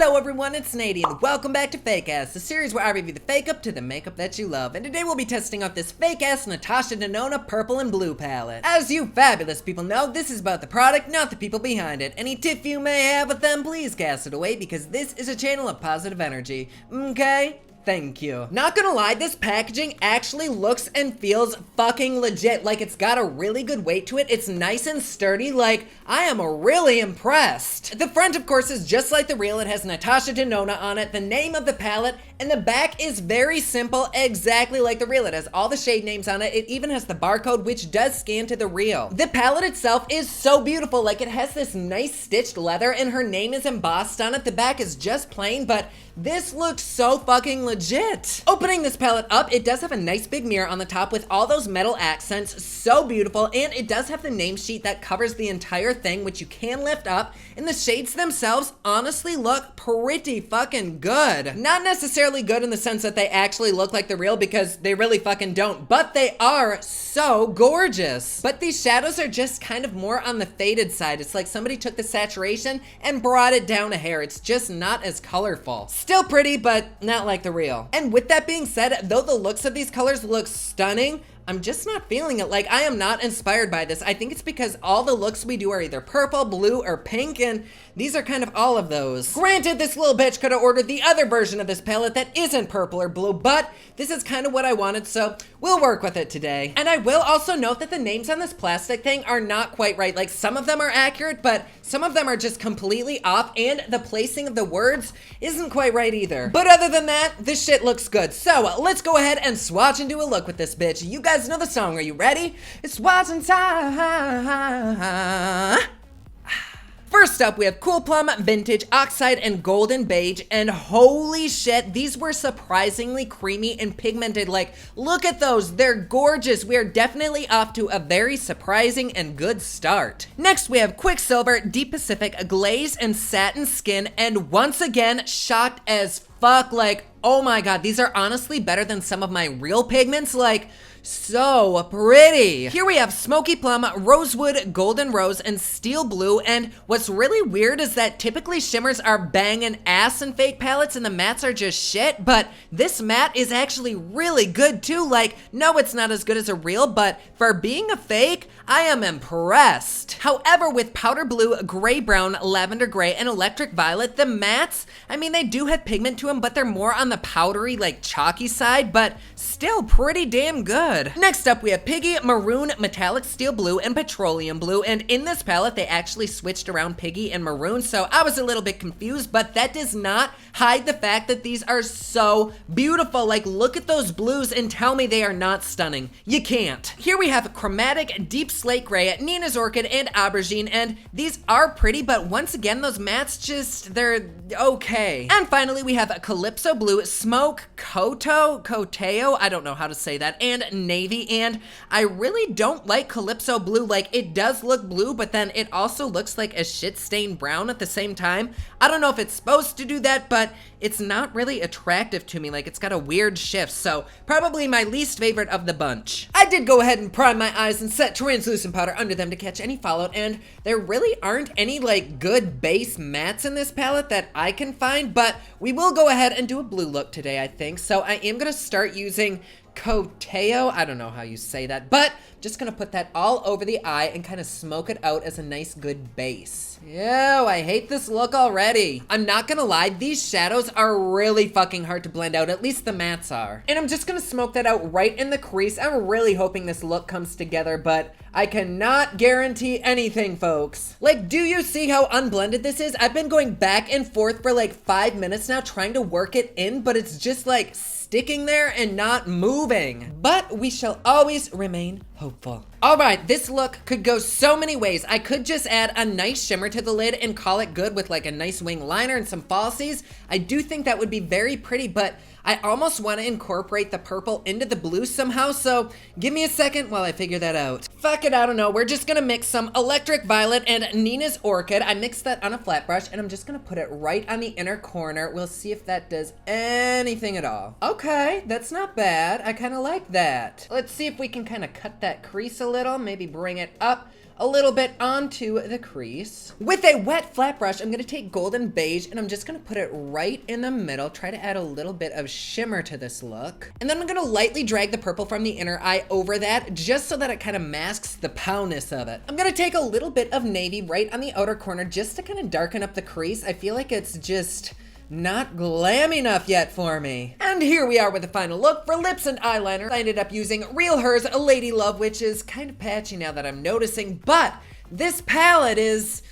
Hello everyone, it's NADI and welcome back to Fake Ass, the series where I review the fake up to the makeup that you love. And today we'll be testing out this fake ass Natasha Denona purple and blue palette. As you fabulous people know, this is about the product, not the people behind it. Any tiff you may have with them, please cast it away because this is a channel of positive energy. Okay? Thank you. Not gonna lie, this packaging actually looks and feels fucking legit. Like, it's got a really good weight to it. It's nice and sturdy. Like, I am really impressed. The front, of course, is just like the reel. It has Natasha Denona on it, the name of the palette, and the back is very simple, exactly like the reel. It has all the shade names on it. It even has the barcode, which does scan to the reel. The palette itself is so beautiful. Like, it has this nice stitched leather, and her name is embossed on it. The back is just plain, but this looks so fucking legit. Opening this palette up, it does have a nice big mirror on the top with all those metal accents, so beautiful, and it does have the name sheet that covers the entire thing, which you can lift up, and the shades themselves honestly look pretty fucking good. Not necessarily good in the sense that they actually look like the real, because they really fucking don't, but they are so gorgeous. But these shadows are just kind of more on the faded side. It's like somebody took the saturation and brought it down a hair. It's just not as colorful. Still pretty, but not like the real. And with that being said, though the looks of these colors look stunning, I'm just not feeling it. Like, I am not inspired by this. I think it's because all the looks we do are either purple, blue, or pink, and these are kind of all of those. Granted, this little bitch could have ordered the other version of this palette that isn't purple or blue, but this is kind of what I wanted, so we'll work with it today. And I will also note that the names on this plastic thing are not quite right. Like, some of them are accurate, but some of them are just completely off, and the placing of the words isn't quite right either. But other than that, this shit looks good. So let's go ahead and swatch and do a look with this bitch. You guys know the song. Are you ready? It's swatching time. First up, we have Cool Plum, Vintage, Oxide, and Golden Beige, and holy shit, these were surprisingly creamy and pigmented. Like, look at those, they're gorgeous. We are definitely off to a very surprising and good start. Next, we have Quicksilver, Deep Pacific, Glaze, and Satin Skin, and once again, shocked as fuck. Like, oh my god, these are honestly better than some of my real pigments. Like, so pretty. Here we have Smoky Plum, Rosewood, Golden Rose, and Steel Blue, and what's really weird is that typically shimmers are banging ass in fake palettes and the mattes are just shit, but this matte is actually really good too. Like, no, it's not as good as a real, but for being a fake, I am impressed. However, with Powder Blue, Gray Brown, Lavender Gray, and Electric Violet, the mattes, I mean, they do have pigment to them, but they're more on the powdery, like chalky side, but still pretty damn good. Next up, we have Piggy, Maroon, Metallic Steel Blue, and Petroleum Blue, and in this palette, they actually switched around Piggy and Maroon, so I was a little bit confused, but that does not hide the fact that these are so beautiful. Like, look at those blues and tell me they are not stunning. You can't. Here we have Chromatic, Deep Slate Gray, Nina's Orchid, and Aubergine, and these are pretty, but once again, those mattes just, they're okay. And finally, we have Calypso Blue, Smoke, Coteo, I don't know how to say that, and Navy, and I really don't like Calypso Blue. Like, it does look blue, but then it also looks like a shit-stained brown at the same time. I don't know if it's supposed to do that, but it's not really attractive to me. Like, it's got a weird shift, so probably my least favorite of the bunch. I did go ahead and prime my eyes and set translucent powder under them to catch any fallout, and there really aren't any, like, good base mattes in this palette that I can find, but we will go ahead and do a blue look today, I think. So I am gonna start using Coteo, I don't know how you say that, but just gonna put that all over the eye and kind of smoke it out as a nice good base. Ew, I hate this look already. I'm not gonna lie, these shadows are really fucking hard to blend out, at least the mattes are. And I'm just gonna smoke that out right in the crease. I'm really hoping this look comes together, but I cannot guarantee anything, folks. Like, do you see how unblended this is? I've been going back and forth for like 5 minutes now trying to work it in, but it's just like sticking there and not moving. But we shall always remain hopeful. All right, this look could go so many ways. I could just add a nice shimmer to the lid and call it good with like a nice wing liner and some falsies. I do think that would be very pretty, but I almost want to incorporate the purple into the blue somehow, so give me a second while I figure that out. Fuck it, I don't know. We're just gonna mix some Electric Violet and Nina's Orchid. I mixed that on a flat brush, and I'm just gonna put it right on the inner corner. We'll see if that does anything at all. Okay, that's not bad. I kind of like that. Let's see if we can kind of cut that crease a little, maybe bring it up a little bit onto the crease. With a wet flat brush, I'm gonna take Golden Beige and I'm just gonna put it right in the middle, try to add a little bit of shimmer to this look. And then I'm gonna lightly drag the purple from the inner eye over that, just so that it kind of masks the powness of it. I'm gonna take a little bit of navy right on the outer corner just to kind of darken up the crease. I feel like it's just not glam enough yet for me. And here we are with the final look. For lips and eyeliner, I ended up using Real Hers Lady Love, which is kind of patchy now that I'm noticing, but this palette is,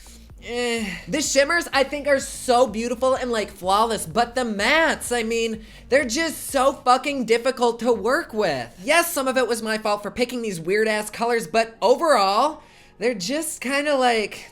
The shimmers I think are so beautiful and like flawless, but the mattes, I mean, they're just so fucking difficult to work with. Yes, some of it was my fault for picking these weird ass colors, but overall, they're just kind of like,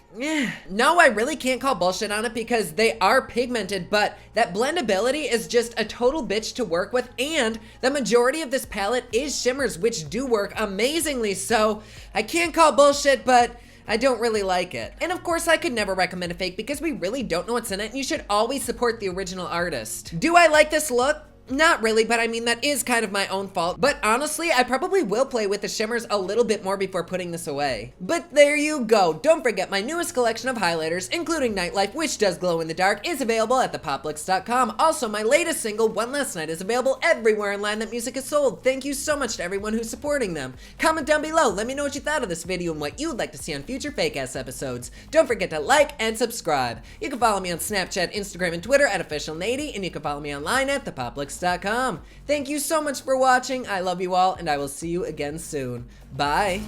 No, I really can't call bullshit on it because they are pigmented, but that blendability is just a total bitch to work with, and the majority of this palette is shimmers, which do work amazingly, so I can't call bullshit, but I don't really like it. And of course, I could never recommend a fake because we really don't know what's in it, and you should always support the original artist. Do I like this look? Not really, but I mean, that is kind of my own fault. But honestly, I probably will play with the shimmers a little bit more before putting this away. But there you go. Don't forget my newest collection of highlighters, including Nightlife, which does glow in the dark, is available at thepopluxe.com. Also, my latest single, One Last Night, is available everywhere online that music is sold. Thank you so much to everyone who's supporting them. Comment down below. Let me know what you thought of this video and what you'd like to see on future fake-ass episodes. Don't forget to like and subscribe. You can follow me on Snapchat, Instagram, and Twitter at officialNADI, and you can follow me online at thepopluxe.com. Thank you so much for watching. I love you all, and I will see you again soon. Bye.